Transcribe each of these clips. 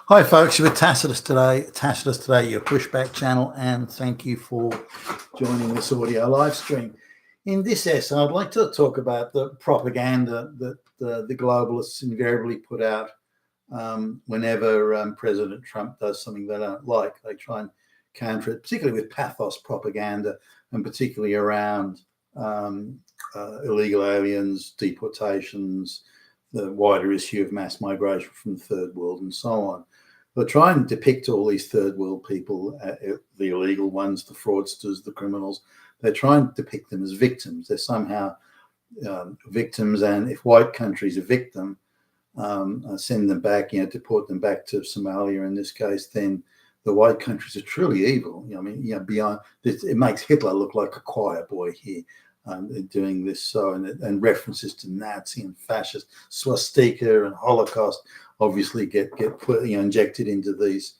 Hi, folks. You're with Tacitus today, your pushback channel, and thank you for joining this audio live stream. In this essay, I'd like to talk about the propaganda that the globalists invariably put out whenever President Trump does something they don't like. They try and counter it, particularly with pathos propaganda, and particularly around illegal aliens, deportations, the wider issue of mass migration from the third world, and so on. They try and depict all these third world people, the illegal ones, the fraudsters, the criminals. They try and depict them as victims. They're somehow victims, and if white countries are victim, send them back, deport them back to Somalia in this case, then the white countries are truly evil. Beyond this, it makes Hitler look like a choir boy here. Doing this, and references to Nazi and fascist swastika and Holocaust obviously get put, injected into these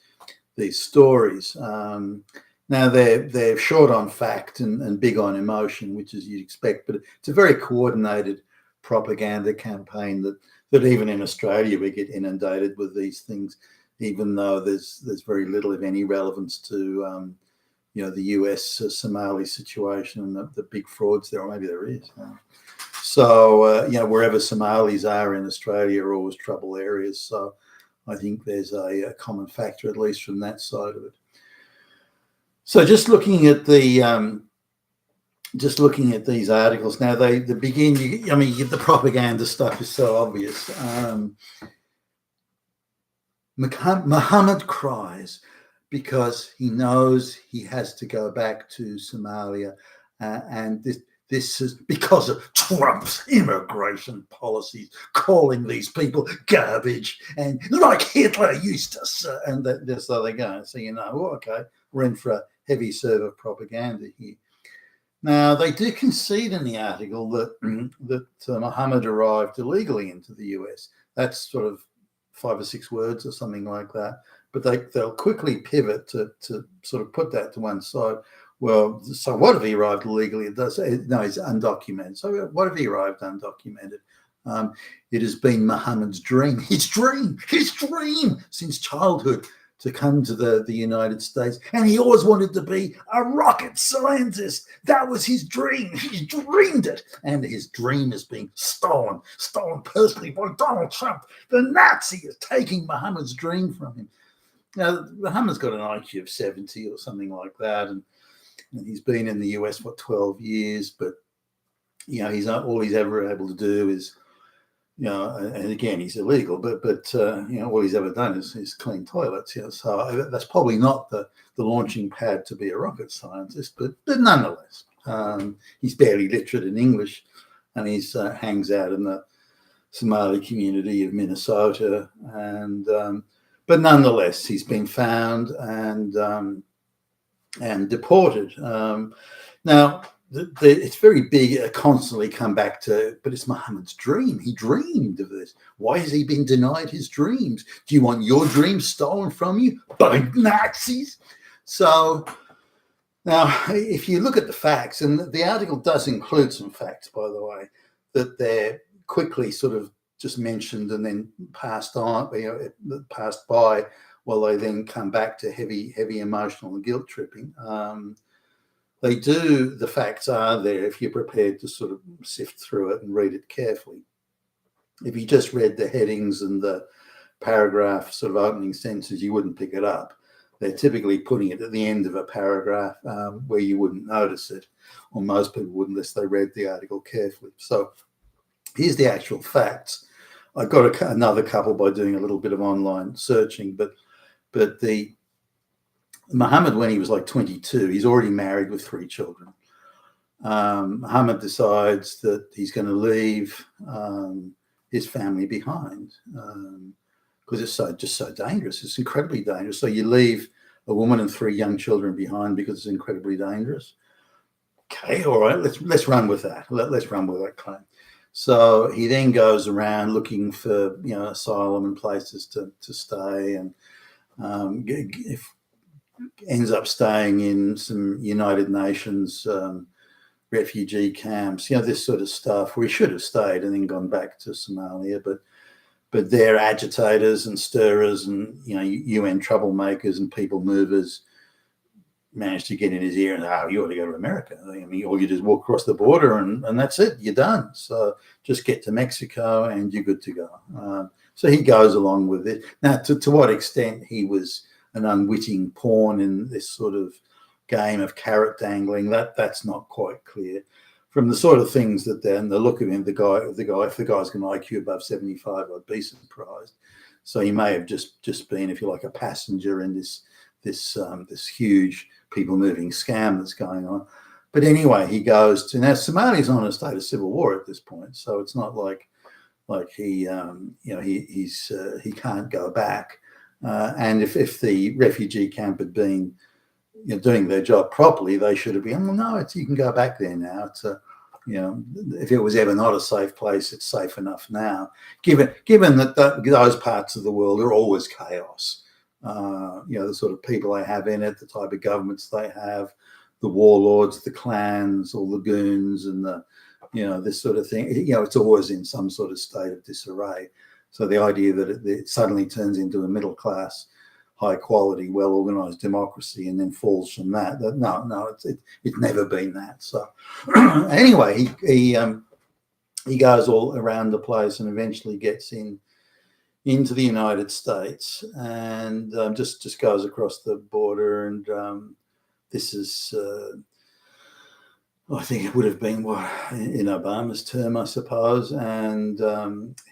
stories. Now they're short on fact and big on emotion, which is you'd expect, but it's a very coordinated propaganda campaign that even in Australia we get inundated with these things, even though there's very little, if any, relevance to the US Somali situation and the big frauds there, or maybe there is. So, wherever Somalis are in Australia are always trouble areas. So I think there's a common factor, at least from that side of it. So just looking at these articles now, they begin. The propaganda stuff is so obvious. Muhammad cries because he knows he has to go back to Somalia, and this is because of Trump's immigration policies, calling these people garbage, and like Hitler used to say, and that's how they go. So okay, we're in for a heavy serve of propaganda here. Now they do concede in the article that Muhammad arrived illegally into the US. That's sort of 5 or 6 words or something like that. But they'll quickly pivot to sort of put that to one side. Well, so what if he arrived illegally? He's undocumented. So what if he arrived undocumented? It has been Muhammad's dream, his dream since childhood to come to the United States. And he always wanted to be a rocket scientist. That was his dream. He dreamed it. And his dream is being stolen personally by Donald Trump. The Nazi is taking Muhammad's dream from him. Now, Muhammad's got an IQ of 70 or something like that, and he's been in the US for 12 years. But all he's ever able to do is, and again, he's illegal. But all he's ever done is clean toilets. So that's probably not the launching pad to be a rocket scientist. But nonetheless, he's barely literate in English, and he hangs out in the Somali community of Minnesota, and but nonetheless, he's been found and deported. Now, it's very big. Constantly come back to, but it's Muhammad's dream. He dreamed of this. Why has he been denied his dreams? Do you want your dreams stolen from you by Nazis? So now, if you look at the facts, and the article does include some facts, by the way, that they're quickly sort of just mentioned and then passed by, while they then come back to heavy emotional and guilt tripping. The facts are there if you're prepared to sort of sift through it and read it carefully. If you just read the headings and the paragraph sort of opening sentences, you wouldn't pick it up. They're typically putting it at the end of a paragraph where you wouldn't notice it, or most people wouldn't unless they read the article carefully. So here's the actual facts. I got another couple by doing a little bit of online searching, but the Muhammad, when he was like 22, he's already married with 3 children. Muhammad decides that he's going to leave his family behind because it's just so dangerous. It's incredibly dangerous. So you leave a woman and 3 young children behind because it's incredibly dangerous. Okay, all right, let's run with that. Let's run with that claim. So he then goes around looking for asylum and places to stay, and ends up staying in some United Nations refugee camps, this sort of stuff, where he should have stayed and then gone back to Somalia. but they're agitators and stirrers and, you know, UN troublemakers and people movers managed to get in his ear and, oh, you ought to go to America. I mean, all you do is walk across the border and that's it. You're done. So just get to Mexico and you're good to go. So he goes along with it. Now, to what extent he was an unwitting pawn in this sort of game of carrot dangling, that's not quite clear. From the sort of things that and the look of him, the guy, if the guy's got an IQ above 75, I'd be surprised. So he may have just been, if you like, a passenger in this huge people moving scam that's going on. But anyway, he goes to, now Somali's on a state of civil war at this point, so it's not like he he can't go back. And if the refugee camp had been, you know, doing their job properly, they should have been, well, no, you can go back there now. It's you know, if it was ever not a safe place, it's safe enough now. Given that those parts of the world are always chaos. You know, the sort of people they have in it, the type of governments they have, the warlords, the clans, all the goons, and the, you know, this sort of thing. You know, it's always in some sort of state of disarray. So the idea that it suddenly turns into a middle class, high quality, well organized democracy and then falls from that. No, it's never been that. So anyway, he goes all around the place and eventually gets into the United States and just goes across the border. And this is, I think it would have been in Obama's term, I suppose. And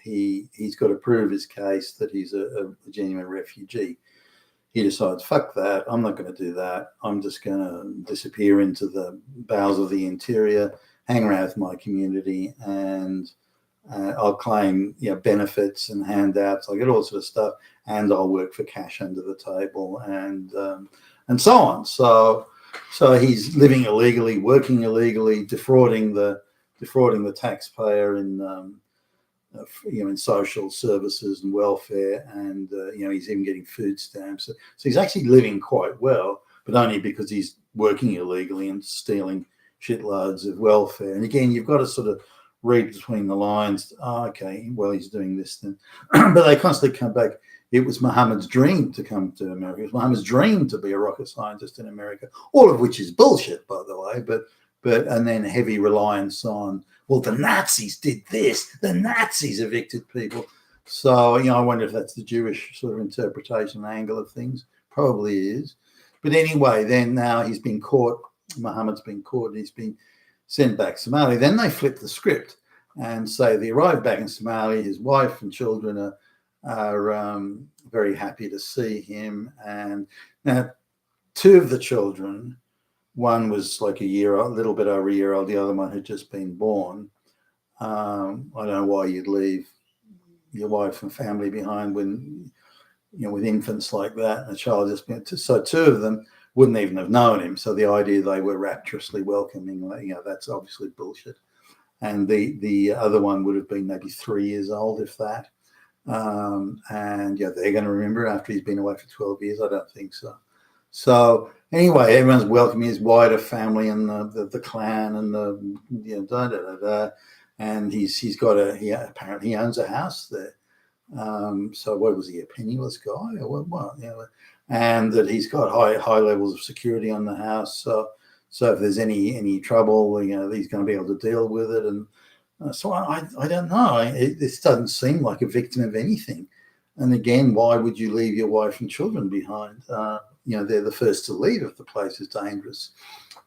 he's got to prove his case that he's a genuine refugee. He decides, fuck that, I'm not going to do that. I'm just going to disappear into the bowels of the interior, hang around with my community, and I'll claim, you know, benefits and handouts. I'll get all sort of stuff, and I'll work for cash under the table, and so on. So he's living illegally, working illegally, defrauding the taxpayer in you know, in social services and welfare, and you know, he's even getting food stamps. So he's actually living quite well, but only because he's working illegally and stealing shitloads of welfare. And again, you've got to sort of read between the lines. Oh, okay, well, he's doing this then. But they constantly come back. It was Muhammad's dream to come to America. It was Muhammad's dream to be a rocket scientist in America, all of which is bullshit, by the way. But and then heavy reliance on, well, the Nazis did this. The Nazis evicted people. So, you know, I wonder if that's the Jewish sort of interpretation angle of things. Probably is. But anyway, then now he's been caught. Muhammad's been caught and he's been sent back to Somali. Then they flip the script and say they arrived back in Somali. His wife and children are very happy to see him. And now two of the children, one was like a year old, a little bit over a year old. The other one had just been born. I don't know why you'd leave your wife and family behind when, you know, with infants like that, and a child just been. So two of them wouldn't even have known him. So the idea they were rapturously welcoming, you know, that's obviously bullshit. And the other one would have been maybe 3 years old, if that. And yeah, they're going to remember after he's been away for 12 years. I don't think so. So anyway, everyone's welcoming his wider family and the clan and the, you know, and he apparently owns a house there. So what was he, a penniless guy or what? You know, and that he's got high levels of security on the house. So if there's any trouble, you know, he's going to be able to deal with it. And so I don't know. This doesn't seem like a victim of anything. And again, why would you leave your wife and children behind? You know, they're the first to leave if the place is dangerous.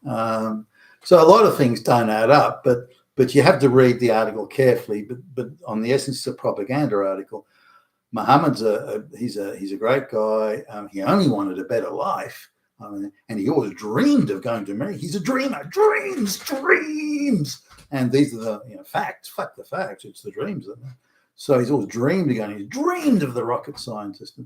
So a lot of things don't add up, but you have to read the article carefully. But on the essence of a propaganda article, Muhammad's he's a great guy. He only wanted a better life, and he always dreamed of going to America. He's a dreamer. Dreams. And these are the, you know, facts. Fuck the facts. It's the dreams. So he's always dreamed of going. He's dreamed of the rocket scientist.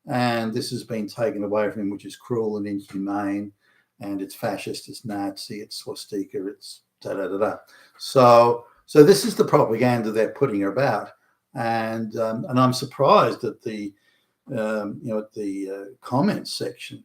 And this has been taken away from him, which is cruel and inhumane, and it's fascist, it's Nazi, it's swastika, it's da-da-da-da. So this is the propaganda they're putting about. And I'm surprised at the, you know, at the comments section,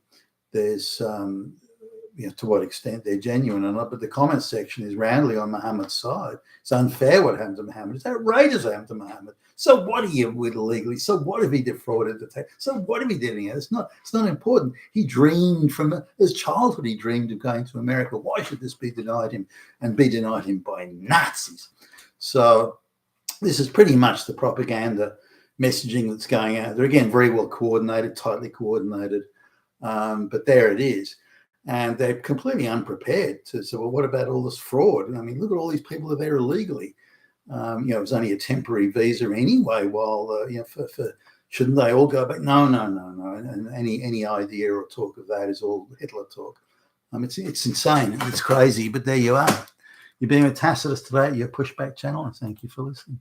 there's, you know, to what extent they're genuine or not, but the comments section is roundly on Muhammad's side. It's unfair what happened to Muhammad. It's outrageous what happened to Muhammad. So what are you with illegally? So what if he defrauded the tax? So what if he did anything? It's not important. He dreamed from his childhood. He dreamed of going to America. Why should this be denied him, and be denied him by Nazis? So this is pretty much the propaganda messaging that's going out there. Again, very well coordinated, tightly coordinated, but there it is. And they're completely unprepared to say, well, what about all this fraud? I mean, look at all these people that are there illegally. It was only a temporary visa anyway. While shouldn't they all go back? No. And any idea or talk of that is all Hitler talk. It's insane. It's crazy. But there you are. You're being with Tacitus today at your Pushback channel, and thank you for listening.